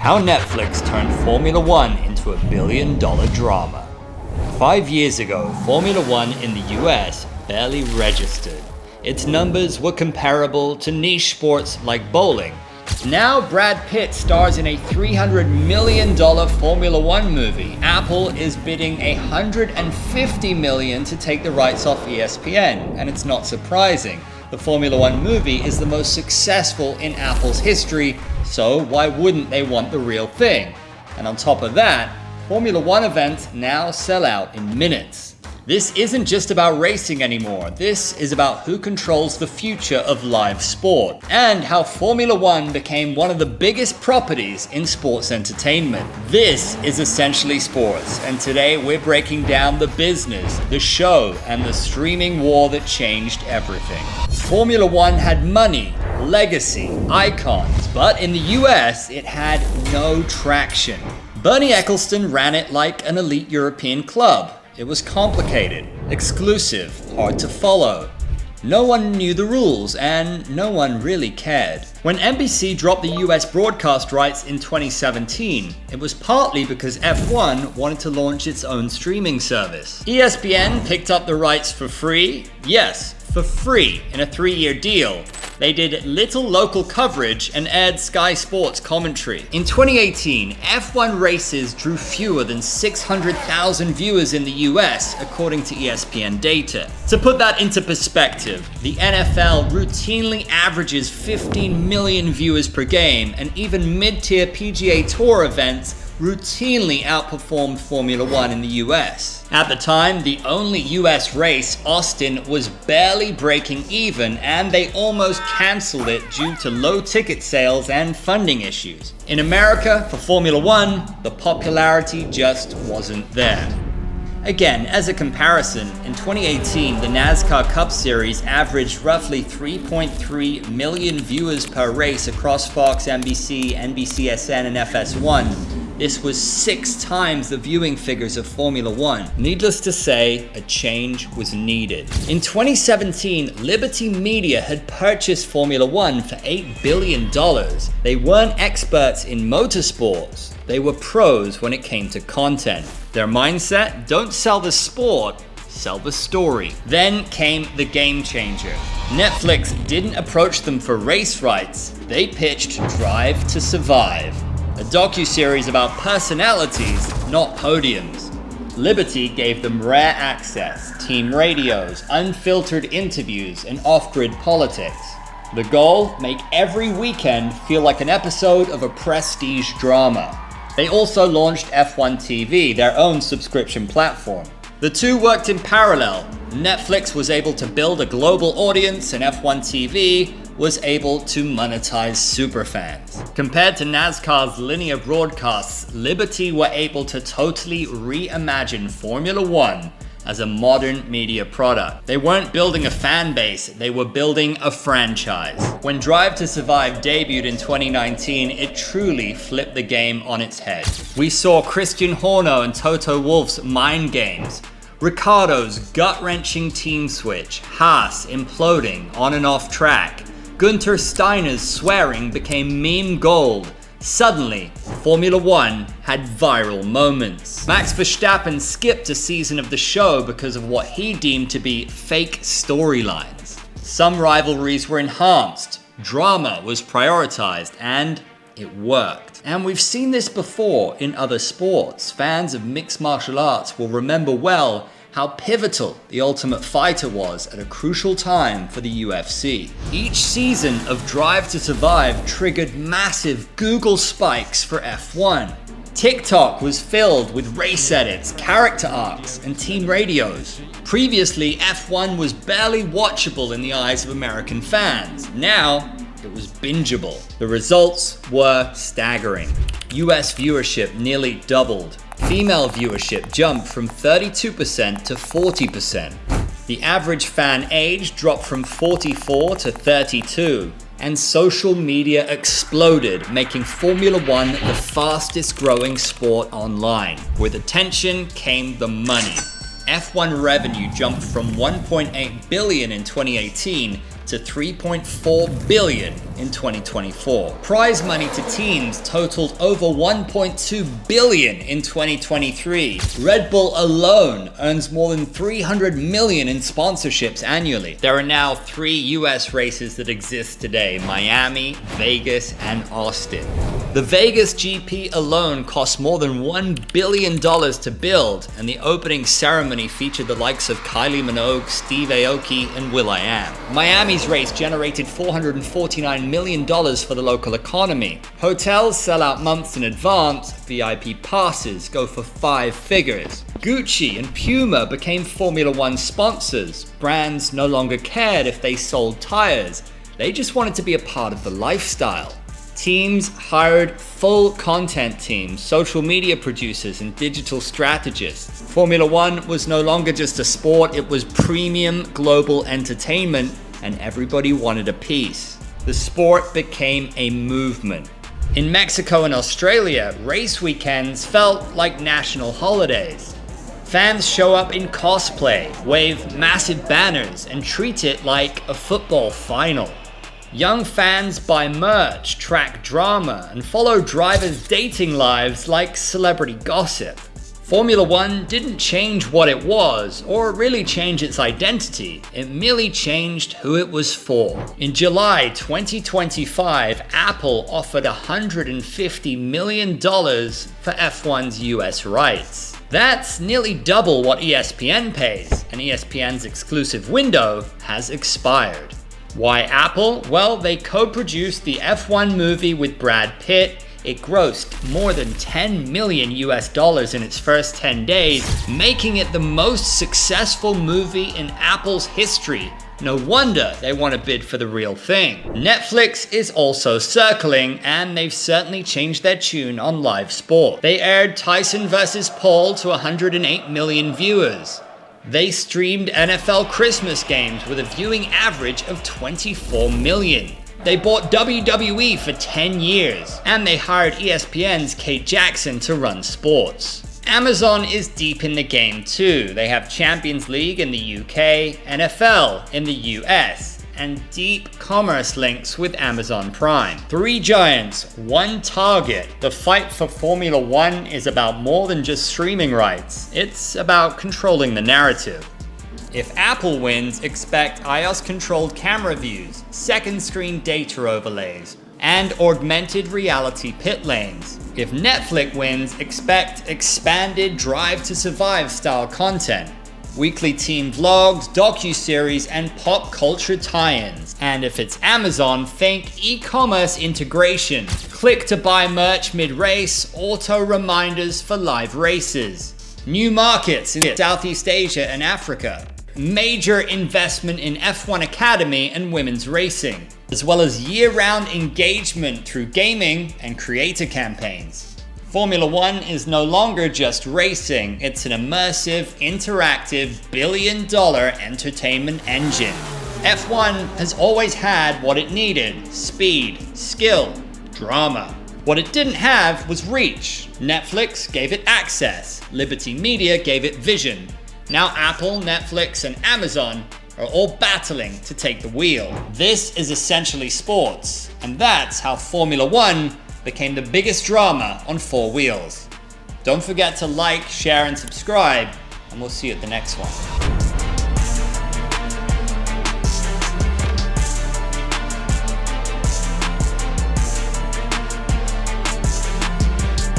How Netflix turned Formula One into a billion-dollar drama. 5 years ago, Formula One in the US barely registered. Its numbers were comparable to niche sports like bowling. Now Brad Pitt stars in a $300 million Formula One movie. Apple is bidding $150 million to take the rights off ESPN, and it's not surprising. The Formula One movie is the most successful in Apple's history, so why wouldn't they want the real thing? And on top of that, Formula One events now sell out in minutes. This isn't just about racing anymore. This is about who controls the future of live sport and how Formula One became one of the biggest properties in sports entertainment. This is Essentially Sports, and today we're breaking down the business, the show, and the streaming war that changed everything. Formula One had money, legacy, icons, but in the US, it had no traction. Bernie Ecclestone ran it like an elite European club. It was complicated, exclusive, hard to follow. No one knew the rules, and no one really cared. When NBC dropped the US broadcast rights in 2017, it was partly because F1 wanted to launch its own streaming service. ESPN picked up the rights for free. Yes, for free in a 3-year deal. They did little local coverage and aired Sky Sports commentary. In 2018, F1 races drew fewer than 600,000 viewers in the US, according to ESPN data. To put that into perspective, the NFL routinely averages 15 million viewers per game, and even mid-tier PGA Tour events routinely outperformed Formula One in the US. At the time, the only US race, Austin, was barely breaking even, and they almost cancelled it due to low ticket sales and funding issues. In America, for Formula One, the popularity just wasn't there. Again, as a comparison, in 2018, the NASCAR Cup Series averaged roughly 3.3 million viewers per race across Fox, NBC, NBCSN, and FS1. This was 6 times the viewing figures of Formula One. Needless to say, a change was needed. In 2017, Liberty Media had purchased Formula One for $8 billion. They weren't experts in motorsports. They were pros when it came to content. Their mindset, don't sell the sport, sell the story. Then came the game changer. Netflix didn't approach them for race rights. They pitched Drive to Survive, a docuseries about personalities, not podiums. Liberty gave them rare access, team radios, unfiltered interviews, and off-grid politics. The goal? Make every weekend feel like an episode of a prestige drama. They also launched F1 TV, their own subscription platform. The two worked in parallel. Netflix was able to build a global audience, and F1 TV was able to monetize superfans. Compared to NASCAR's linear broadcasts, Liberty were able to totally reimagine Formula One as a modern media product. They weren't building a fan base, they were building a franchise. When Drive to Survive debuted in 2019, it truly flipped the game on its head. We saw Christian Horner and Toto Wolff's mind games, Ricciardo's gut-wrenching team switch, Haas imploding on and off track, Gunther Steiner's swearing became meme gold. Suddenly, Formula One had viral moments. Max Verstappen skipped a season of the show because of what he deemed to be fake storylines. Some rivalries were enhanced, drama was prioritized, and it worked. And we've seen this before in other sports. Fans of mixed martial arts will remember well how pivotal The Ultimate Fighter was at a crucial time for the UFC. Each season of Drive to Survive triggered massive Google spikes for F1. TikTok was filled with race edits, character arcs, and team radios. Previously, F1 was barely watchable in the eyes of American fans. Now, it was bingeable. The results were staggering. US viewership nearly doubled. Female viewership jumped from 32% to 40%. The average fan age dropped from 44 to 32. And social media exploded, making Formula One the fastest growing sport online. With attention came the money. F1 revenue jumped from $1.8 billion in 2018 to $3.4 billion in 2024. Prize money to teams totaled over $1.2 billion in 2023. Red Bull alone earns more than $300 million in sponsorships annually. There are now 3 US races that exist today: Miami, Vegas, and Austin. The Vegas GP alone cost more than $1 billion to build, and the opening ceremony featured the likes of Kylie Minogue, Steve Aoki, and will.i.am. Miami's race generated $449 million for the local economy. Hotels sell out months in advance, VIP passes go for 5 figures. Gucci and Puma became Formula One sponsors. Brands no longer cared if they sold tires, they just wanted to be a part of the lifestyle. Teams hired full content teams, social media producers, and digital strategists. Formula One was no longer just a sport, it was premium global entertainment, and everybody wanted a piece. The sport became a movement. In Mexico and Australia, race weekends felt like national holidays. Fans show up in cosplay, wave massive banners, and treat it like a football final. Young fans buy merch, track drama, and follow drivers' dating lives like celebrity gossip. Formula One didn't change what it was, or really change its identity, it merely changed who it was for. In July 2025, Apple offered $150 million for F1's US rights. That's nearly double what ESPN pays, and ESPN's exclusive window has expired. Why Apple? Well, they co-produced the F1 movie with Brad Pitt. It grossed more than $10 million in its first 10 days, making it the most successful movie in Apple's history. No wonder they want to bid for the real thing. Netflix is also circling, and they've certainly changed their tune on live sport. They aired Tyson vs. Paul to 108 million viewers. They streamed NFL Christmas games with a viewing average of 24 million. They bought WWE for 10 years, and they hired ESPN's Kate Jackson to run sports. Amazon is deep in the game too. They have Champions League in the UK, NFL in the US, and deep commerce links with Amazon Prime. 3 giants, 1 target. The fight for Formula One is about more than just streaming rights. It's about controlling the narrative. If Apple wins, expect iOS-controlled camera views, second-screen data overlays, and augmented reality pit lanes. If Netflix wins, expect expanded Drive to Survive style content, weekly team vlogs, docuseries, and pop culture tie-ins. And if it's Amazon, think e-commerce integration, click to buy merch mid-race, auto reminders for live races, new markets in Southeast Asia and Africa, major investment in F1 Academy and women's racing, as well as year-round engagement through gaming and creator campaigns. Formula One is no longer just racing, it's an immersive, interactive, billion-dollar entertainment engine. F1 has always had what it needed: speed, skill, drama. What it didn't have was reach. Netflix gave it access, Liberty Media gave it vision. Now Apple, Netflix, and Amazon are all battling to take the wheel. This is Essentially Sports, and that's how Formula One became the biggest drama on 4 wheels. Don't forget to like, share, and subscribe, and we'll see you at the next one.